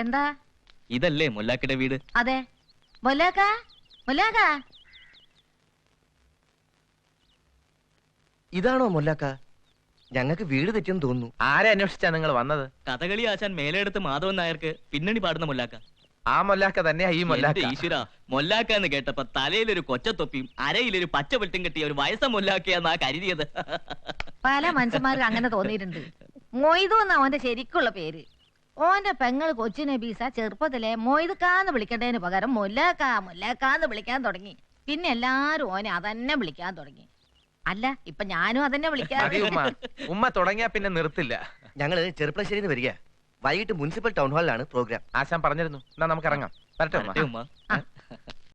എന്താ? ഇതല്ലേ മുല്ലാക്കയുടെ വീട്? അതെ. മുല്ലാക്ക, മുല്ലാക്ക. ഇതാണോ മുല്ലാക്ക? ഞങ്ങൾക്ക് വീട് തെറ്റെന്ന് തോന്നുന്നു. ആരെ അന്വേഷിച്ചാ നിങ്ങൾ വന്നത്? കഥകളി ആശാൻ മേലെടുത്ത് മാധവൻ നായർക്ക് പിന്നണി പാടുന്ന മുല്ലാക്ക. ആ മൊല്ലാക്ക തന്നെയാ ഈ മൊല്ലാക്ക. ഈശ്വര, മൊല്ലാക്ക എന്ന് കേട്ടപ്പോ തലയിലൊരു കൊച്ചത്തൊപ്പിയും അരയിലൊരു പച്ച വെട്ടും കെട്ടിയ ഒരു വയസ്സ മൊല്ലാക്കയാന്നാ കരുതിയത്. പല മനുഷ്യന്മാർക്ക് അങ്ങനെ തോന്നിയിട്ടുണ്ട്. മൊയ്തു എന്നാ അവന്റെ ശരിക്കുള്ള പേര്. ഓന്റെ പെങ്ങൾ കൊച്ചു നബീസ ചെറുപ്പത്തിലെ മൊയ്തുക്കാന്ന് വിളിക്കേണ്ടതിന് പകരം മുല്ലാക്ക മുല്ലാക്കാന്ന് വിളിക്കാൻ തുടങ്ങി. പിന്നെ എല്ലാരും ഓനെ അതന്നെ വിളിക്കാൻ തുടങ്ങി. അല്ല, ഇപ്പൊ ഞാനും അതന്നെ വിളിക്കാൻ. ഉമ്മ തുടങ്ങിയാ പിന്നെ നിർത്തില്ല. ഞങ്ങള് ചെറുപ്പശ്ശേരിന്ന് വരിക. വൈകിട്ട് മുനിസിപ്പൽ ടൗൺ ഹാളിലാണ് പ്രോഗ്രാം. ആശാൻ പറഞ്ഞിരുന്നു. എന്നാ നമുക്ക് ഇറങ്ങാം. വരട്ടെ ഉമ്മ. ഉമ്മ. ആ.